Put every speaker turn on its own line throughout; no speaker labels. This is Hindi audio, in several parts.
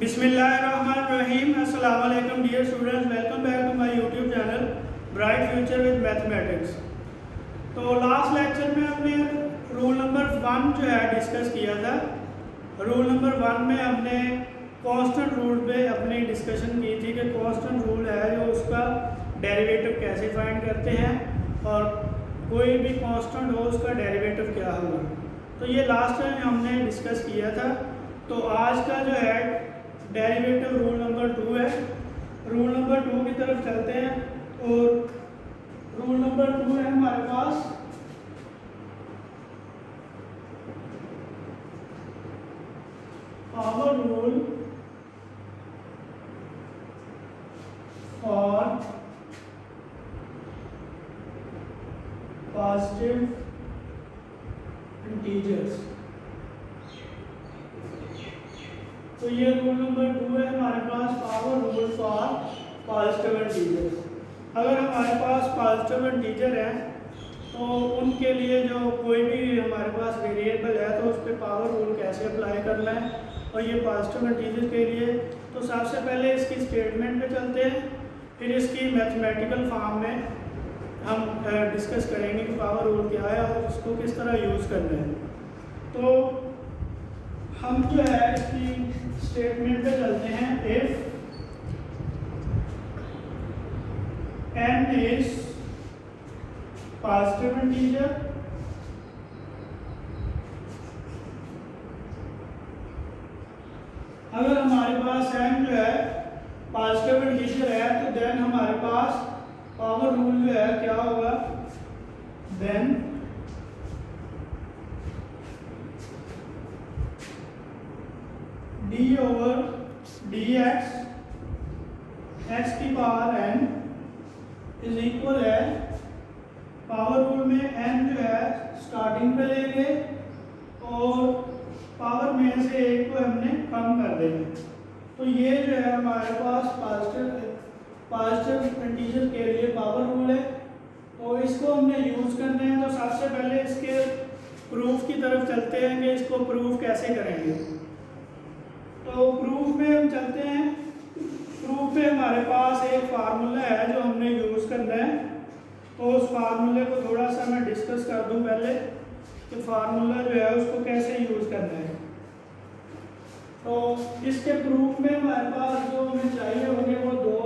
बिस्मिल्लाहिर्रहमानिर्रहीम। अस्सलाम वालेकुम dear students, welcome back to my YouTube channel Bright Future with Mathematics. तो लास्ट लेक्चर में हमने रूल नंबर 1 जो है डिस्कस किया था। रूल नंबर 1 में हमने कांस्टेंट रूल पे अपनी डिस्कशन की थी कि कांस्टेंट रूल है जो उसका डेरिवेटिव कैसे फाइंड करते हैं और कोई भी कांस्टेंट हो उसका डेरिवेटिव क्या होगा। तो ये लास्ट टाइम हमने डिस्कस किया था। तो आज का जो है डेरिवेटिव रूल नंबर 2 है। रूल नंबर 2 की तरफ चलते हैं और रूल नंबर 2 है हमारे पास power rule for positive integers. तो ये रूल नंबर 2 है हमारे पास, power rule for positive integers. अगर हमारे पास पॉजिटिव इंटीजर है तो उनके लिए जो कोई भी हमारे पास वेरिएबल है तो उस पर पावर रूल कैसे अप्लाई करना है। और ये पॉजिटिव इंटीजर के लिए तो सबसे पहले इसकी स्टेटमेंट पे चलते हैं, फिर इसकी मैथमेटिकल फॉर्म में हम डिस्कस करेंगे कि पावर रूल क्या है और इसको किस तरह यूज़ करना है। तो हम जो है इसकी स्टेटमेंट पे चलते हैं। If n is positive integer अगर हमारे पास n जो है पॉजिटिव इंटीजर है तो देन हमारे पास पावर रूल जो है क्या होगा, then d over dx x की पावर n इज इक्वल है, पावर रूल में n जो है स्टार्टिंग पे लेंगे और पावर में से एक को हमने कम कर देंगे। तो ये जो है हमारे पास पॉजिटिव इंटीजर के लिए पावर रूल है। तो इसको हमने यूज़ करना है। तो सबसे पहले इसके प्रूफ की तरफ चलते हैं कि इसको प्रूफ कैसे करेंगे। तो प्रूफ में हम चलते हैं। प्रूफ पे हमारे पास एक फार्मूला है जो हमने यूज़ करना है। तो उस फार्मूले को थोड़ा सा मैं डिस्कस कर दूं पहले कि फार्मूला जो है उसको कैसे यूज़ करना है। तो इसके प्रूफ में हमारे पास जो हमें चाहिए होंगे वो दो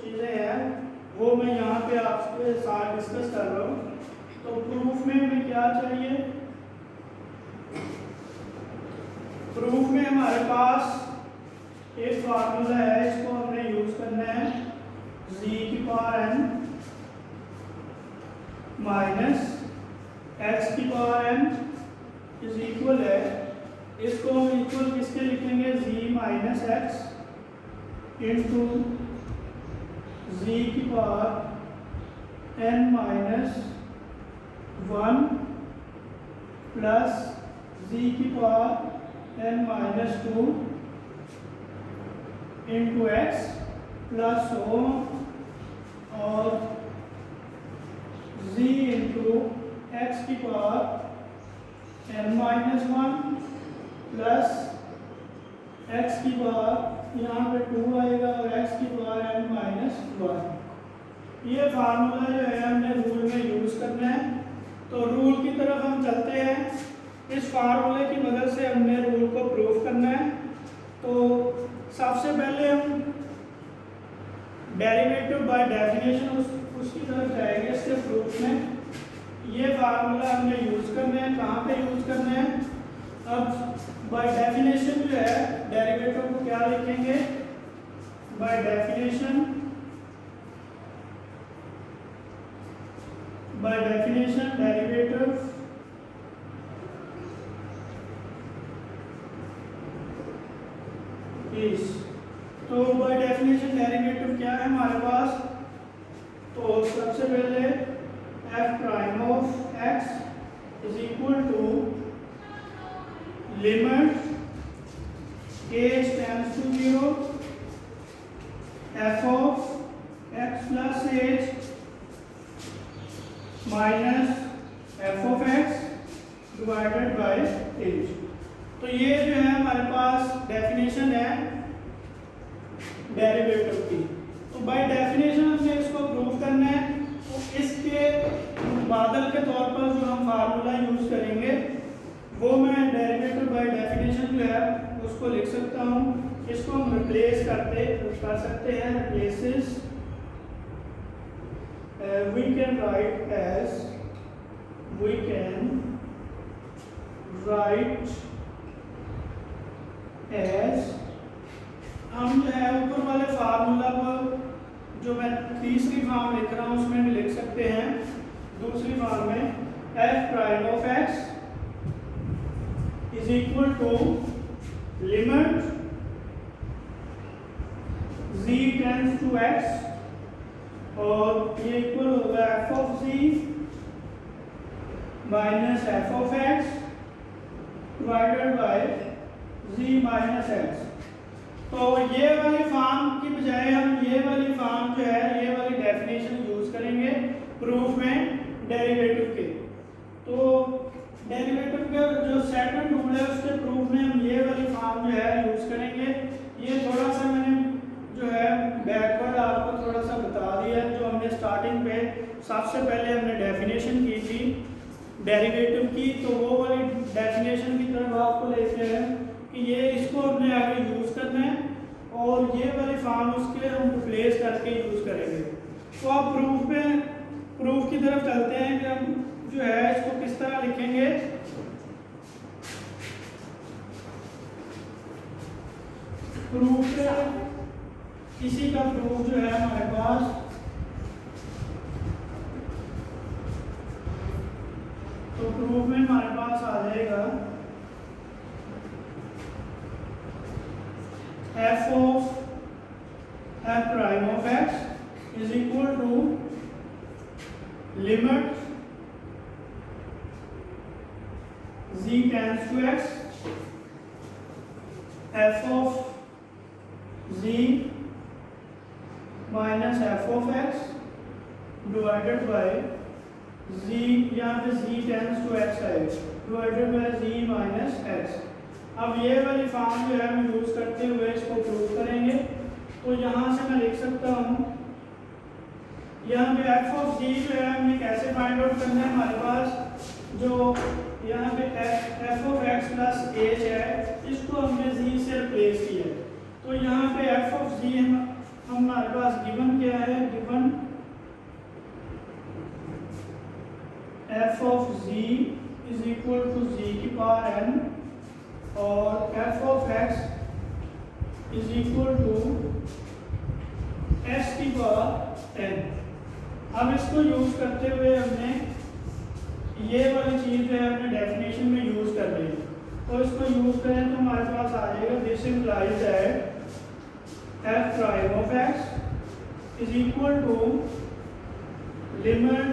चीज़ें हैं, वो मैं यहाँ पे आपके साथ डिस्कस कर रहा हूँ। तो प्रूफ में हमें क्या चाहिए, प्रूफ में हमारे पास एक फार्मूला है, इसको हमने यूज करना है, z की पावर n माइनस x की पावर n इज इक्वल है, इसको हम इक्वल किसके लिखेंगे, z minus x into z की power n minus 1 plus z की power n minus 2 into x plus ओ और z इंटू एक्स की power n minus 1 plus x की पावर यहाँ पे 2 आएगा और x की पावर n माइनस 1। ये फार्मूला जो है हमने रूल में यूज़ करना है। तो रूल की तरफ हम चलते हैं। इस फार्मूले की मदद से हमने रूल को प्रूफ करना है। तो सबसे पहले हम डेरिवेटिव बाय डेफिनेशन उसकी तरफ जाएंगे। इसके प्रूफ में ये फार्मूला हमने यूज़ करना है। कहाँ पे यूज़ करना है, अब बाय डेफिनेशन जो है डेरिवेटिव को क्या लिखेंगे, बाय डेफिनेशन डेरिवेटिव इज, तो बाय डेफिनेशन डेरिवेटिव क्या है हमारे पास, तो सबसे पहले f prime of x is equal to limit a tends to 0 f of x plus h minus f of x divided by h। तो ये जो है हमारे पास डेफिनेशन है डेरिवेटिव की। तो बाय डेफिनेशन हमने इसको प्रूव करना है। तो इसके बादल के तौर पर जो हम फार्मूला यूज करेंगे वो मैं डेरिवेटिव बाय डेफिनेशन जो है उसको लिख सकता हूँ। इसको हम रिप्लेस कर सकते हैं। Replaces we can write as हम जो है ऊपर वाले फार्मूला को जो मैं तीसरी फॉर्म लिख रहा हूँ उसमें भी लिख सकते हैं। दूसरी फॉर्म में f prime of x is equal to limit z tends to x और ये इक्वल होगा f of z minus f of x divided by z minus x। तो ये वाली फॉर्म की बजाय हम ये वाली फॉर्म जो है ये वाली डेफिनेशन यूज करेंगे प्रूफ में डेरिवेटिव के। तो डेरिवेटिव का जो सेकंड रूल है उसके प्रूफ में हम ये वाली फॉर्म जो है यूज करेंगे। ये थोड़ा सा मैंने जो है बैकवर्ड आपको थोड़ा सा बता दिया है। जो हमने स्टार्टिंग पे सबसे पहले हमने डेफिनेशन की थी डेरिवेटिव की, तो वो वाली डेफिनेशन की तरफ आपको लेते हैं कि ये इसको हमने आगे यूज़ करना है और ये वाली फॉर्म उसके हम रिप्लेस करके यूज़ करेंगे। तो अब प्रूफ की तरफ चलते हैं कि हम जो है इसको किस तरह लिखेंगे। प्रूफ इसी का प्रूफ जो है हमारे पास, तो प्रूफ में हमारे पास आ जाएगा f of f prime of x is equal to limit z tends to x f of z minus f of x divided by z, यहाँ पे z tends to x है divided by z minus x। अब ये वाली फॉर्म जो है हम यूज करते हुए इसको प्रूव करेंगे। तो यहाँ से मैं लिख सकता हूँ यहाँ पे f ऑफ z जो है हमने कैसे फाइंड आउट करना है। हमारे पास जो यहाँ पे f of x plus h है इसको हमने z से रिप्लेस किया है। तो यहाँ पे f ऑफ z हमारे पास गिवन क्या है, given f of z is equal to z की पावर n और f of x is equal to s की पावर n। अब इसको यूज करते हुए हमने ये वाली चीज जो है हमने डेफिनेशन में यूज कर ली। तो इसको यूज करें तो हमारे पास आ जाएगा this implies that f prime of x is equal to limit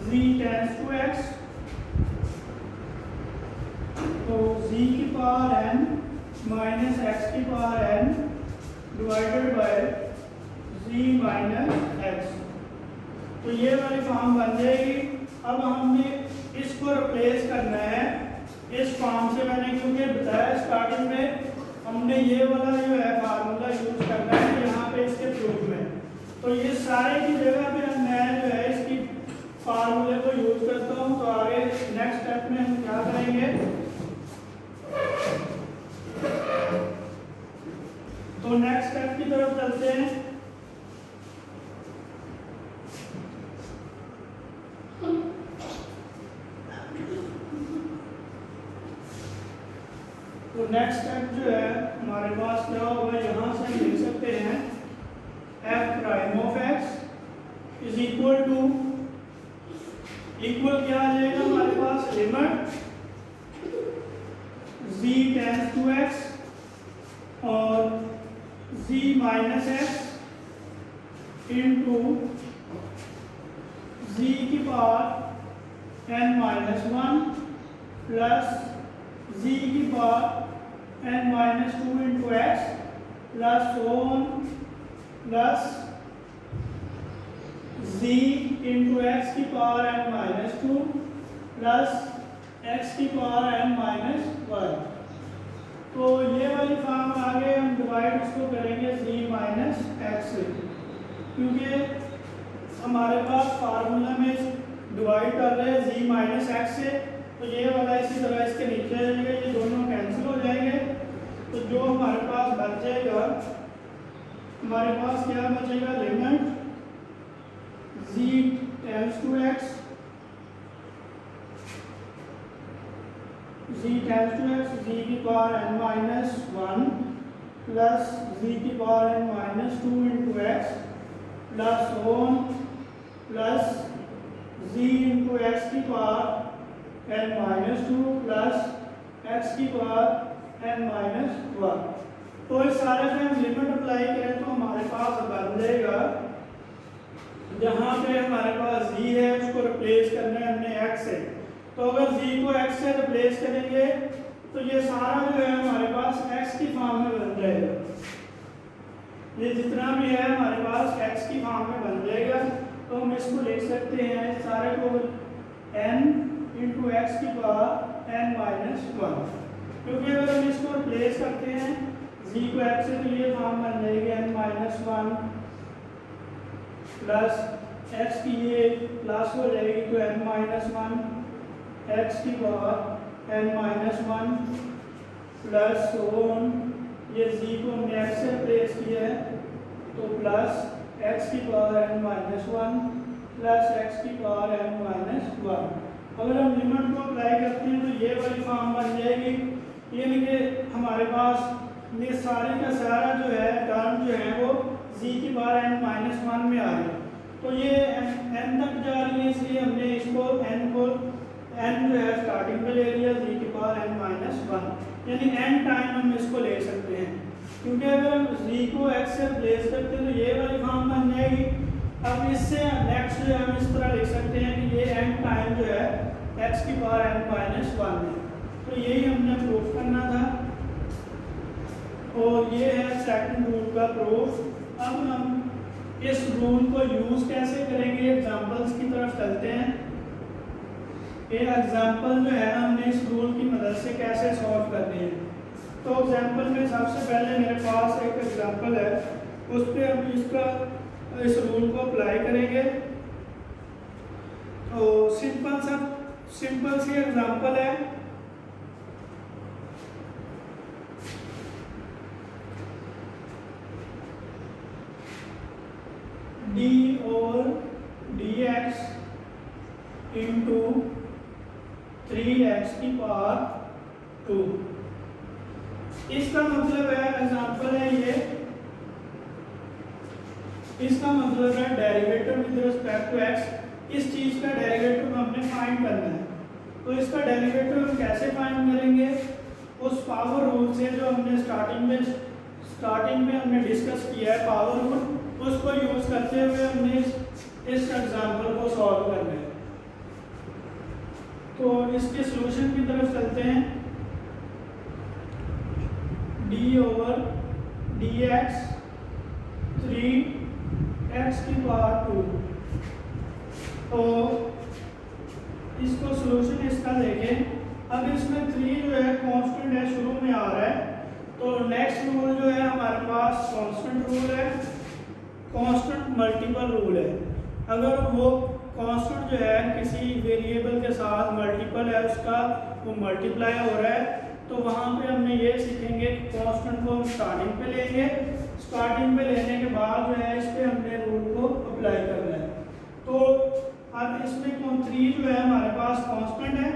z tends to x, तो z की पावर n माइनस x की power n divided by z minus x। तो ये वाली फॉर्म बन जाएगी। अब हमने इसको रिप्लेस करना है इस फॉर्म से। मैंने क्योंकि बताया स्टार्टिंग में हमने ये वाला जो है फार्मूला यूज करना है यहाँ पे इसके प्रूफ में। तो ये सारे की जगह पे मैं जो है इसकी फार्मूले को यूज करता हूँ। तो आगे नेक्स्ट स्टेप में हम क्या करेंगे, तो नेक्स्ट स्टेप की तरफ चलते हैं। तो नेक्स्ट स्टेप जो है हमारे पास क्या होगा, यहाँ से हम लिख सकते हैं f prime of x is equal to, equal क्या आ जाएगा हमारे पास, limit z tends to x और z minus x into z की power n minus 1 plus z की power n minus 2 into x plus so on plus z into x की power n minus 2 plus x की पावर n माइनस 1। तो ये वाली फॉर्म आगे हम डिवाइड इसको करेंगे z माइनस एक्स से, क्योंकि हमारे पास फार्मूला में डिवाइड कर रहे हैं z माइनस एक्स से, तो ये वाला इसी तरह इसके नीचे आ जाएगा, ये दोनों कैंसिल हो जाएंगे। तो जो हमारे पास बच जाएगा, हमारे पास क्या बचेगा, limit z tends to x, z tends to x, z की power n minus one plus z की power n minus two into x plus one plus z into x की power n minus two plus x की पावर n माइनस वन। तो इस सारे पे हम लिमिट अप्लाई करें तो हमारे पास बन जाएगा, जहाँ पे हमारे पास z है उसको रिप्लेस करना है हमने x से, तो अगर z को x से रिप्लेस करेंगे तो ये सारा जो है हमारे पास x की फॉर्म में बन जाएगा, ये जितना भी है हमारे पास x की फॉर्म में बन जाएगा। तो हम इसको लिख सकते हैं सारे को n इंटू एक्स की पावर n माइनस वन, क्योंकि अगर हम इसको रिप्लेस करते हैं z को x से तो ये फॉर्म बन जाएगी n minus one plus x की ये प्लस हो जाएगी तो n माइनस वन, x की power n minus one plus one, ये z को हमने x से रिप्लेस किया है तो प्लस x की power n minus one plus x की पावर n माइनस वन। अगर हम लिमिट को अप्लाई करते हैं तो ये वाली फॉर्म बन जाएगी, यानी कि हमारे पास ये सारे का सारा जो है टर्म जो है वो z की पावर n माइनस वन में आ रही है, तो ये n तक जा रही है, इसलिए हमने इसको n जो है स्टार्टिंग पे ले लिया z की पावर n माइनस वन, यानी n टाइम हम इसको ले सकते हैं, क्योंकि अगर हम z को x से रिप्लेस करते हैं तो ये वाली फॉर्म बन जाएगी। अब इससे नेक्स्ट जो हम इस तरह लिख सकते हैं कि ये n टाइम जो है x की पावर n माइनस वन है, तो यही हमने प्रूफ करना था और ये है सेकंड रूल का प्रूफ। अब हम इस रूल को यूज कैसे करेंगे, एग्जांपल्स की तरफ चलते हैं। ये एग्जांपल जो है हमने इस रूल की मदद से कैसे सॉल्व करनी है। तो एग्जांपल में सबसे पहले मेरे पास एक एग्जांपल है, उस पर हम इस रूल को अप्लाई करेंगे। तो सिंपल सी एग्जांपल है, d और dx इंटू 3x की पावर 2। इसका मतलब है, एग्जांपल है ये, इसका मतलब है derivative with respect to x, इस चीज का डेरिवेटिव हमने फाइंड करना है। तो इसका डेरिवेटिव हम कैसे फाइंड करेंगे, उस पावर रूल से जो हमने स्टार्टिंग में हमने डिस्कस किया है पावर रूल, उसको यूज करते हुए हमने इस एग्जांपल को सॉल्व करना है। तो इसके सॉल्यूशन की तरफ चलते हैं। d ओवर dx 3x की पावर 2, तो इसको सॉल्यूशन इसका देखें। अब इसमें 3 जो है कांस्टेंट है, शुरू में आ रहा है, तो नेक्स्ट रूल जो है हमारे पास कांस्टेंट रूल है, कांस्टेंट मल्टीपल रूल है। अगर वो कांस्टेंट जो है किसी वेरिएबल के साथ मल्टीपल है, उसका वो मल्टीप्लाई हो रहा है, तो वहाँ पे हमने ये सीखेंगे कि कांस्टेंट को हम स्टार्टिंग पे लेंगे, स्टार्टिंग पे लेने के बाद जो है इस पे हमने रूल को अप्लाई करना है। तो अब इसमें 3 जो है हमारे पास कांस्टेंट है,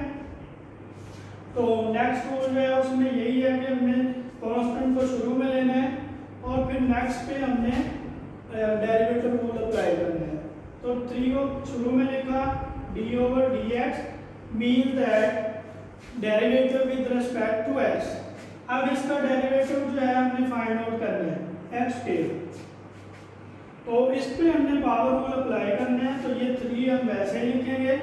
तो नेक्स्ट रूल जो है उसमें यही है कि हमने कांस्टेंट को शुरू में लेना है और फिर नेक्स्ट पे हमने डेरिवेटिव रूल अप्लाई करना है। तो 3 को शुरू में लिखा, d over dx means that derivative with respect to x। अब इसका डेरिवेटिव जो है हमने फाइंड आउट करना है x के, तो इस पे हमने पावर रूल अप्लाई करना है। तो ये 3 हम वैसे लिखेंगे,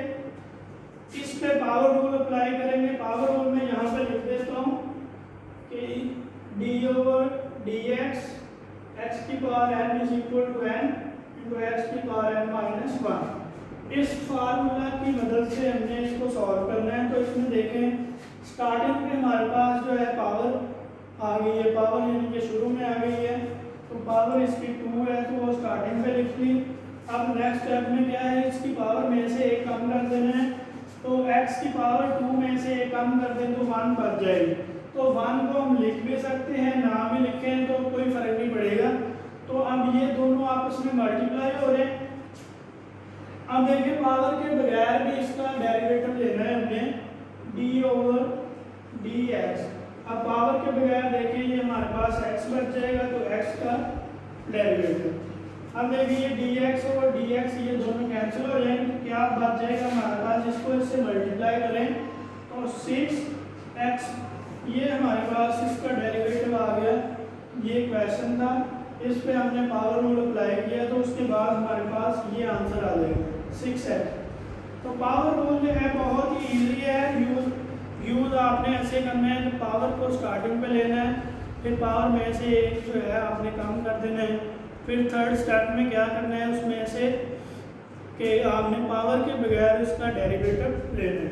इस पे पावर रूल अप्लाई करेंगे। पावर रूल में यहाँ पे लिख देता हूँ कि d ओवर dx x की power n is equal to n into x की पावर n माइनस वन। इस फार्मूला की मदद से हमने इसको सॉल्व करना है। तो इसमें देखें, स्टार्टिंग में हमारे पास जो है पावर आ गई है पावर, यानी कि शुरू में आ गई है। तो पावर इसकी 2 है तो वो स्टार्टिंग पे लिख ली। अब नेक्स्ट स्टेप में क्या है, इसकी पावर में से एक कम कर देना है। तो x की पावर 2 में से एक कम कर दें तो 1 बच जाएगी। तो 1 को हम लिख भी सकते हैं, ना भी लिखें तो कोई फर्क नहीं पड़ेगा। तो अब ये दोनों आपस में मल्टीप्लाई हो रहे हैं। अब देखिए पावर के बगैर भी इसका डेरिवेटिव लेना है हमने, d/dx। अब पावर के बगैर देखिए ये हमारे पास x बच जाएगा, तो x का डेरिवेटिव। अब देखिए dx और dx ये दोनों कैंसिल हो जाएंगे, क्या बच जाएगा हमारे पास, इसको इससे मल्टीप्लाई करें तो 6x, ये हमारे पास इसका डेरिवेटिव आ गया। ये क्वेश्चन था, इस पे हमने पावर रूल अप्लाई किया तो उसके बाद हमारे पास ये आंसर आ जाएगा 6x। तो पावर रूल जो है बहुत ही ईजी है, यूज़ आपने ऐसे करना है कि पावर को स्टार्टिंग पे लेना है, फिर पावर में से एक जो है आपने कम कर देना है, फिर थर्ड स्टेप में क्या करना है उसमें से कि आपने पावर के बगैर इसका डेरिवेटिव लेना है।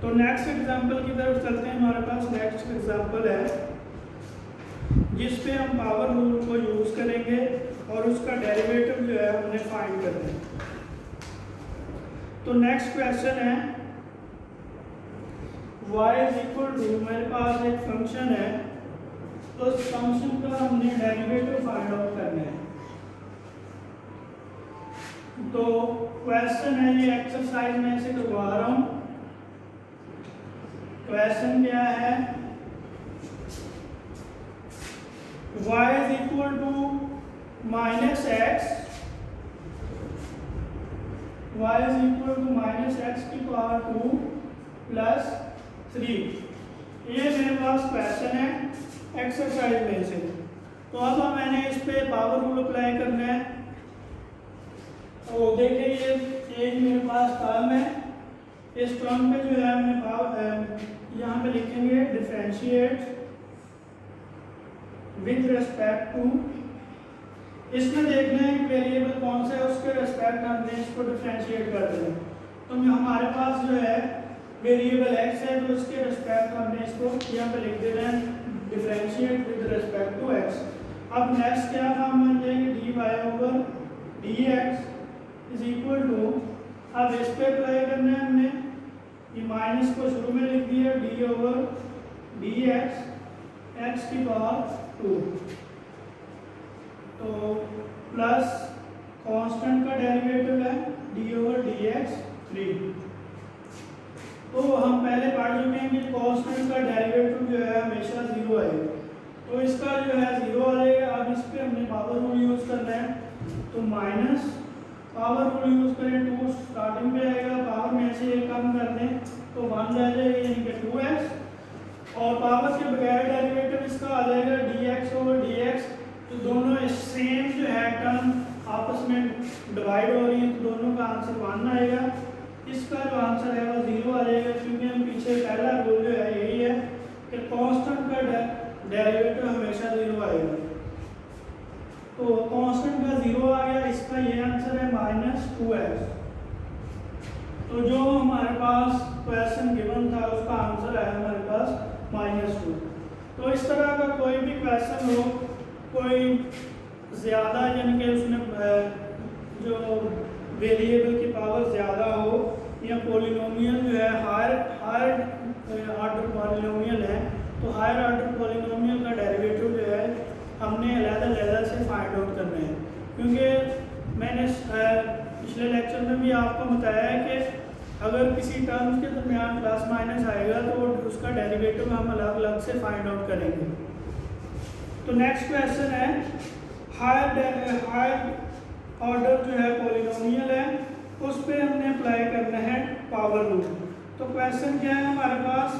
तो नेक्स्ट एग्जांपल की तरफ चलते हैं। हमारे पास नेक्स्ट एग्जांपल है जिस पे हम पावर रूल को यूज़ करेंगे और उसका डेरिवेटिव जो है हमने फाइंड करना है। तो नेक्स्ट क्वेश्चन है y इज इक्वल टू, मेरे पास एक फंक्शन है तो उस फंक्शन का हमने डेरिवेटिव फाइंड आउट करना है। तो क्वेश्चन है, ये एक्सरसाइज में से करवा रहा हूं। क्वेश्चन क्या है, y is equal to -x, y is equal to -x की पावर 2 प्लस 3। ये मेरे पास क्वेश्चन है एक्सरसाइज में से। तो अब मैंने इस पे पावर रूल अप्लाई करना है। तो देखिए ये एक मेरे पास टर्म है, इस टर्म पे जो है हमने पावर यहाँ पे लिखेंगे डिफरेंशिएट विद रिस्पेक्ट टू, इसमें देखना है वेरिएबल कौन सा है, उसके रिस्पेक्ट हमने इसको डिफरेंशिएट कर देना। तो हमारे पास जो है वेरिएबल x है तो इसके रिस्पेक्ट हमने इसको यहाँ पे लिख देना है differentiate with respect to x। अब नेक्स्ट क्या फॉर्म बन जाएगी, dy/dx इज इक्वल टू, अब इस पे अप्लाई करना है हमने, ये माइनस को शुरू में लिख दिया, d/dx x की पावर 2, तो प्लस कांस्टेंट का डेरिवेटिव है d/dx 3। तो हम पहले पढ़ चुके हैं कि कांस्टेंट का डेरिवेटिव जो है हमेशा 0 आएगा, तो इसका जो है 0 आ जाएगा। अब इस पे हमने पावर रूल यूज़ करना है, तो माइनस पावर रूल यूज़ करें, 2 स्टार्टिंग पे आएगा, पावर में से एक कम कर दें तो 1 रह जाएगा, यानी कि 2x। और पावर के बगैर डेरिवेटिव इसका आ जाएगा dx/dx। तो दोनों सेम जो है टर्म आपस में डिवाइड हो रही है, तो दोनों का आंसर 1 आएगा। इसका जो आंसर है वो 0 आ जाएगा, क्योंकि हम पीछे पहला रूल जो है यही है कि कांस्टेंट का डेरिवेटिव हमेशा 0 आएगा। तो कांस्टेंट का 0 आ गया, इसका ये आंसर है -2x। तो जो हमारे पास क्वेश्चन गिवन था उसका आंसर है हमारे पास -2। तो इस तरह का कोई भी क्वेश्चन हो, कोई ज़्यादा यानी कि उसमें जो वेरिएबल की पावर ज़्यादा हो, या पॉलिनोमियल जो है हायर ऑर्डर पॉलिनोमियल है, तो हायर ऑर्डर पॉलिनोमियल का डेरिवेटिव जो है हमने अलग-अलग से फाइंड आउट करना है। क्योंकि मैंने पिछले लेक्चर में भी आपको बताया है कि अगर किसी टर्म्स के दरमियान प्लस माइनस आएगा तो उसका डेरिवेटिव हम अलग अलग से फाइंड आउट करेंगे। तो नेक्स्ट क्वेश्चन है, हायर ऑर्डर जो है पॉलिनोमियल है, उस पे हमने अप्लाई करना है पावर रूल। तो क्वेश्चन क्या है हमारे पास,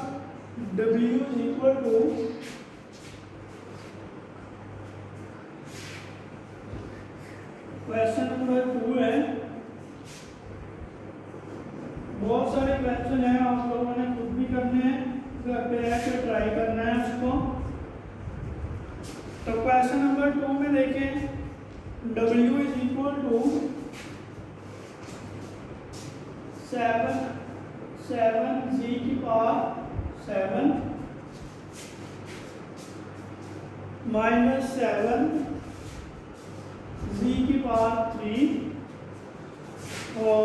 w is equal to question number 2 है। बहुत सारे क्वेश्चन हैं, आप लोगों ने खुद भी करने हैं, घर पे आके ट्राई करना है उसको। तो क्वेश्चन नंबर 2 में देखें, w is equal to 7 g की पावर 7 -7 जी की पावर 3 और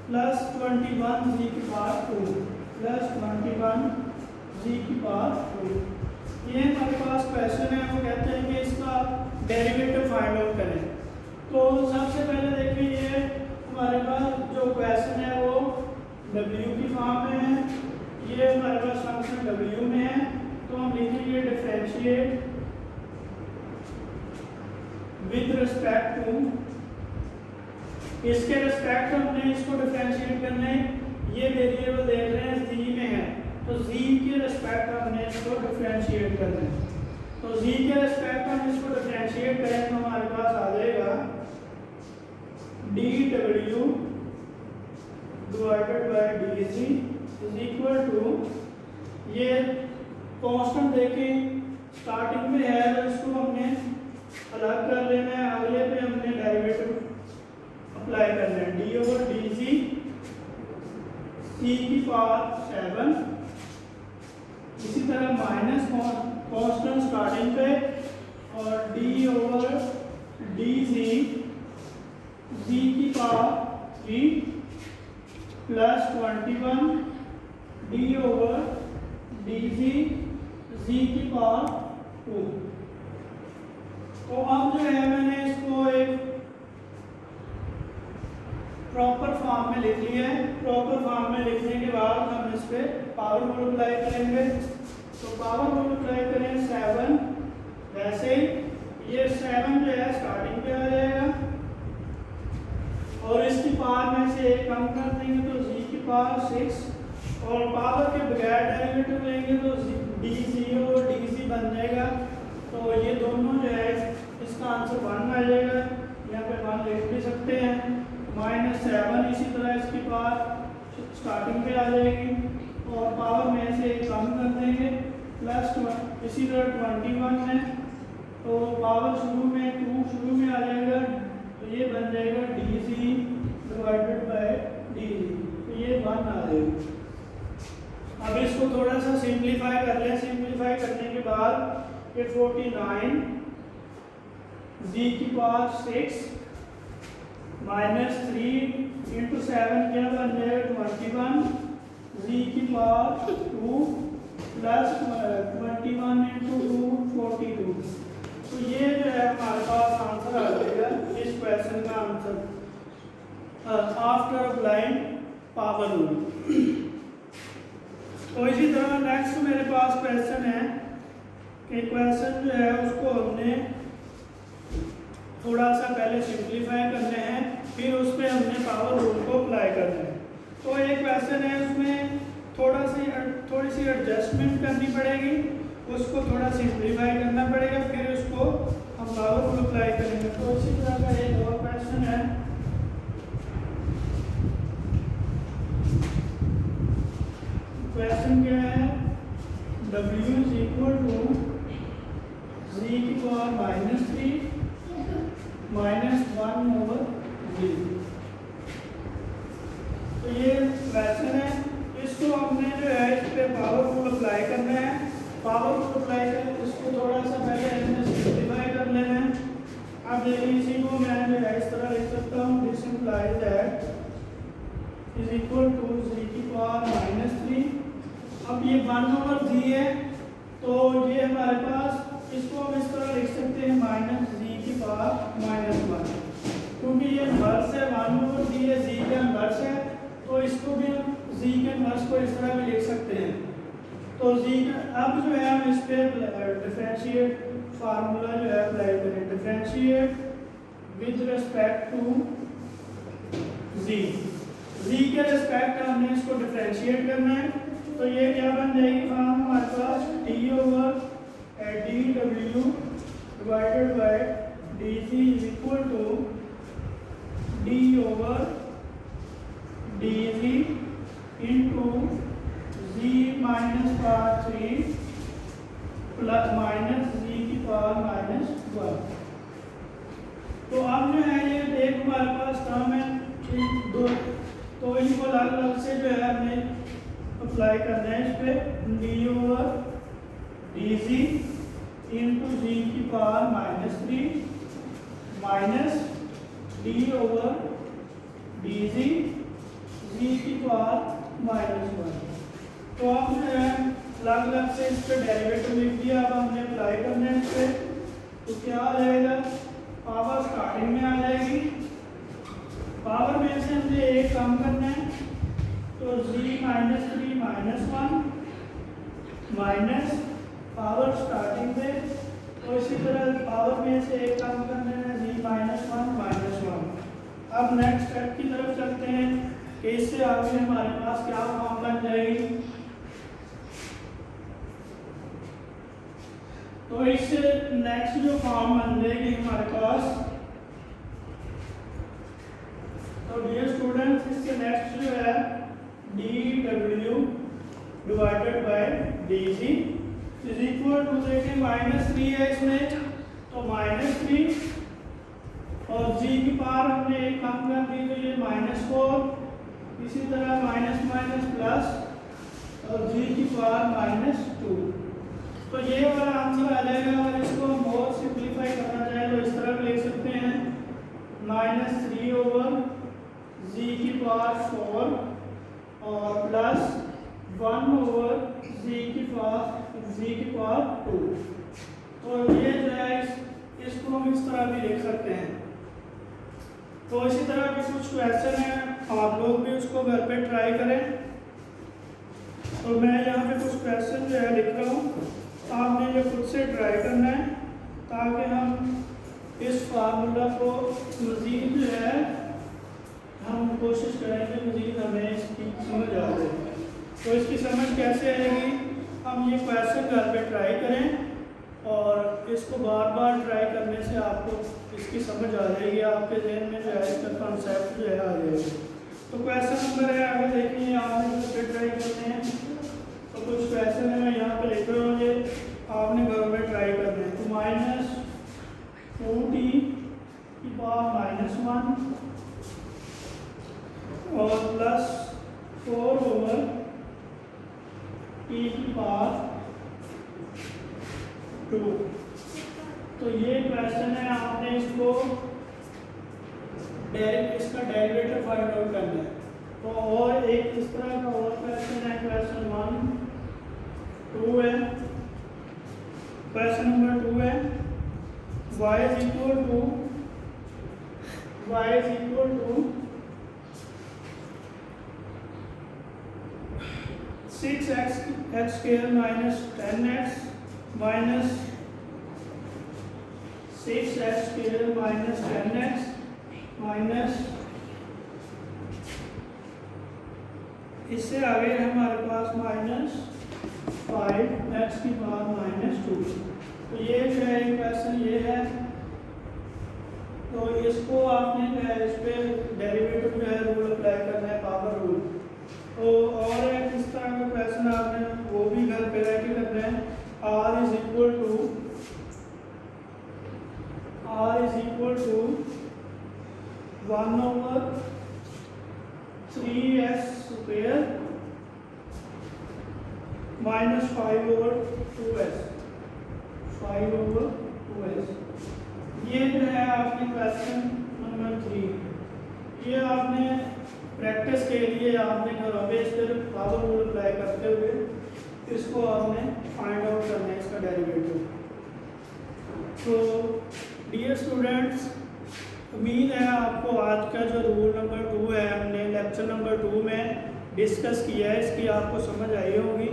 +21 जी की पावर 2 +21 जी की पावर 2। ये हमारे पास क्वेश्चन है, वो कहते हैं कि इसका डेरिवेटिव फाइंड आउट करें। तो सबसे पहले देखिए, ये हमारे पास जो क्वेश्चन है वो w की फॉर्म में है, ये हमारे पास फंक्शन w में है। तो हम लिखेंगे डिफरेंशिएट विद रिस्पेक्ट टू, इसके रिस्पेक्ट हमने इसको डिफरेंशिएट करना है। ये वेरिएबल देख रहे हैं z में है, तो z के रिस्पेक्ट हमने इसको डिफरेंशिएट करना है। तो z के रिस्पेक्ट हम इसको डिफरेंशिएट करें तो हमारे पास आ जाएगा dw divided by dz is equal to, ये कांस्टेंट देखें स्टार्टिंग में है तो इसको हमने अलग कर लेना है, अगले पे हमने डेरिवेटिव अप्लाई करना है d/dz c की पावर 7, इसी तरह माइनस कांस्टेंट स्टार्टिंग पे और d/dz z की पावर 3 +21 d/dz z की पावर 2। तो अब जो है मैंने इसको एक प्रॉपर फॉर्म में लिख लिया है। प्रॉपर फॉर्म में लिखने के बाद हम इस पे पावर मल्टीप्लाई करेंगे। तो पावर मल्टीप्लाई करें 7, वैसे ही ये 7 जो है स्टार्टिंग पे आ जाएगा और इसकी पावर में से एक कम कर देंगे तो z की पावर 6, और पावर के बगैर डेरिवेटिव लेंगे तो d0 और dz बन जाएगा। तो ये दोनों जो है इसका आंसर 1 आ जाएगा, यहाँ पे 1 लिख भी सकते हैं। -7 इसी तरह इसकी पावर स्टार्टिंग पे आ जाएगी और पावर में से एक कम कर देंगे +1, इसी तरह 21 है तो पावर शुरू में 2 शुरू में आ जाएगा, तो ये बन जाएगा dz डिवाइडेड बाय dz, तो ये 1 आ जाएगा। अब इसको थोड़ा सा सिंप्लीफाई कर लें। सिंप्लीफाई करने के बाद ये 49 z की पावर 6 -3 × 7 क्या बन जाएगा 21 z की पावर 2 +21 × 2 42। तो ये जो है हमारे पास आंसर आ जाएगा इस क्वेश्चन का answer after applying power rule. तो इसी तरह नेक्स्ट मेरे पास क्वेश्चन है कि क्वेश्चन जो है उसको हमने थोड़ा सा पहले सिंप्लीफाई करने हैं, फिर उस पर हमने पावर रूल को अप्लाई करना है। तो एक क्वेश्चन है, उसमें थोड़ी सी एडजस्टमेंट करनी पड़ेगी, उसको थोड़ा सिंप्लीफाई करना पड़ेगा, फिर उसको हम पावर रूल अप्लाई करेंगे। तो इसी तरह का एक और क्वेश्चन है। क्वेश्चन क्या है, w is equal to z की पावर -3 -1/0। तो ये क्वेश्चन है, इसको हमने जो है इस पे पावर रूल अप्लाई करना है। पावर रूल अप्लाई करें इसको थोड़ा सा पहले हमने सिंप्लीफाई कर लेना है। अब देखिए इसी को मैं जो है इस तरह लिख सकता हूँ, this implies that is equal to z की पावर -3। अब ये 1/z है तो ये हमारे पास, इसको हम इस तरह लिख सकते हैं -z की पावर -1, क्योंकि ये इन्वर्स है 1/z है, z का इन्वर्स है, तो इसको भी हम z के इन्वर्स को इस तरह भी लिख सकते हैं। तो z का अब जो है हम इस पे डिफरेंशिएट फार्मूला जो है अप्लाई करें, differentiate with respect to z के रिस्पेक्ट हमने इसको डिफरेंशिएट करना है। तो ये क्या बन जाएगी फॉर्म हमारे पास d/dw divided by dz is equal to d/dz into z -power 3 z की पावर -1। तो अब जो है ये एक हमारे पास टर्म है दो, तो इनको अलग अलग से जो है हमने अप्लाई करना है इस पे d/dz इंटू जी की power -3 minus D over D G की पावर -1। तो अब जो है अलग अलग से इस पर डेरिवेटिव लिख दिया। अब हमने अप्लाई करना है इस पर, तो क्या आ जाएगा, पावर स्टार्टिंग में आ जाएगी, पावर में से हमने एक कम करना है, तो जी -3 -1 माइनस पावर स्टार्टिंग में, तो इसी तरह पावर में से एक कम करना है, जी -1 -1। अब नेक्स्ट स्टेप की तरफ चलते हैं कि इससे आगे हमारे पास क्या फॉर्म बन जाएगी। तो इससे नेक्स्ट जो फॉर्म बन जाएगी हमारे पास, तो डियर स्टूडेंट्स इसके नेक्स्ट जो है dw divided by dg is equal to, देखिए -3 है इसमें, तो -3 और g की पावर हमने एक कम कर दी, तो ये -4, इसी तरह माइनस माइनस प्लस और g की पावर -2। तो ये वाला आंसर आ जाएगा। और इसको हम बहुत सिंप्लीफाई करना चाहें तो इस तरह लिख सकते हैं, -3 ओवर g की पावर 4 और प्लस 1 ओवर g की पावर 2। तो ये जो है इसको हम इस तरह भी लिख सकते हैं। तो इसी तरह भी कुछ क्वेश्चन है, आप लोग भी उसको घर पे ट्राई करें। तो मैं यहाँ पे कुछ क्वेश्चन जो है लिख रहा हूँ, आपने ये खुद से ट्राई करना है ताकि हम इस फार्मूला को मज़ीद जो है हम कोशिश करें कि मज़ीद हमें इसकी समझ आ जाए। तो इसकी समझ कैसे आएगी, हम ये क्वेश्चन घर पे ट्राई करें और इसको बार बार ट्राई करने से आपको इसकी समझ आ जाएगी, आपके जहन में जो है इसका कॉन्सेप्ट जो है आ जाएगा। तो क्वेश्चन नंबर है, आगे देखिए, आपने घर पे ट्राई करते हैं। तो कुछ क्वेश्चन है मैं यहाँ पे लिख रहा हूँ, ये आपने घर में ट्राई करना है। तो -2t की पावर -1 और +4 ओवर t की पावर 2। तो ये क्वेश्चन है, आपने इसको इसका डेरिवेटिव फाइंड आउट करना है। तो और एक इस तरह का और क्वेश्चन है, क्वेश्चन 2 है, क्वेश्चन नंबर 2 है, y is equal to 6x square -10x minus 6x square -10x minus, इससे आगे हमारे पास -5x की पावर -2। तो ये जो है क्वेश्चन ये है। तो इसको आपने जो है इस पे डेरिवेटिव जो है रूल अप्लाई करना है, पावर रूल। तो और एक इस तरह का क्वेश्चन आपने वो भी घर पे रह के करना है, r is equal to 1 over 3s square -5 over 2s, 5 over 2s। ये जो है आपके क्वेश्चन नंबर 3। ये आपने प्रैक्टिस के लिए आपने घरों पे इस पर पावर रूल अप्लाई करते हुए इसको आपने फाइंड आउट करना है, इसका डेरिवेटिव। तो डियर स्टूडेंट्स, उम्मीद है आपको आज का जो रूल नंबर 2 है, हमने लेक्चर नंबर 2 में डिस्कस किया है, इसकी आपको समझ आई होगी।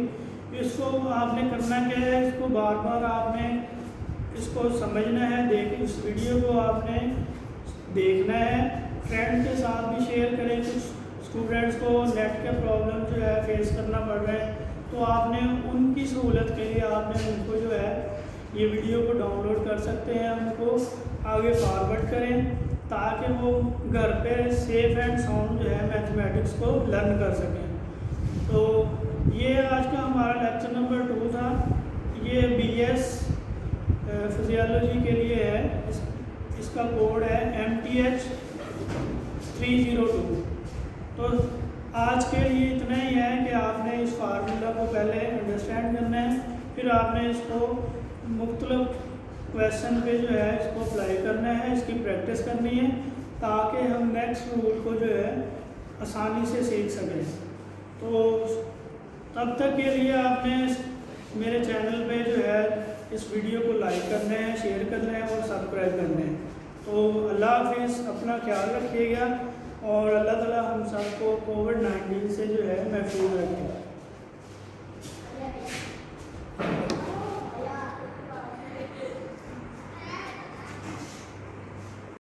इसको आपने करना क्या है, इसको बार बार आपने इसको समझना है, देख इस वीडियो को आपने देखना है, फ्रेंड के साथ भी शेयर करें। कुछ स्टूडेंट्स को नेट के प्रॉब्लम जो है फेस करना पड़ रहा है, तो आपने उनकी सहूलत के लिए आपने उनको जो है ये वीडियो को डाउनलोड कर सकते हैं, उनको आगे फॉरवर्ड करें ताकि वो घर पे सेफ एंड साउंड जो है मैथमेटिक्स को लर्न कर सकें। तो ये आज का हमारा लेक्चर नंबर 2 था। ये BS फिजियोलॉजी के लिए है, इसका कोड है MTH 302। तो आज के लिए इतना ही है कि आपने इस फार्मूला को पहले अंडरस्टैंड करना है, फिर आपने इसको मुख्तलिफ क्वेश्चन पे जो है इसको अप्लाई करना है, इसकी प्रैक्टिस करनी है ताकि हम नेक्स्ट रूल को जो है आसानी से सीख सकें। तो तब तक के लिए आपने मेरे चैनल पे जो है इस वीडियो को लाइक करना है, शेयर करना है और सब्सक्राइब करना है। तो अल्लाह हाफिज़, अपना ख्याल रखिएगा और अल्लाह ताला हम सबको कोविड-19 से जो है महफूज रखें।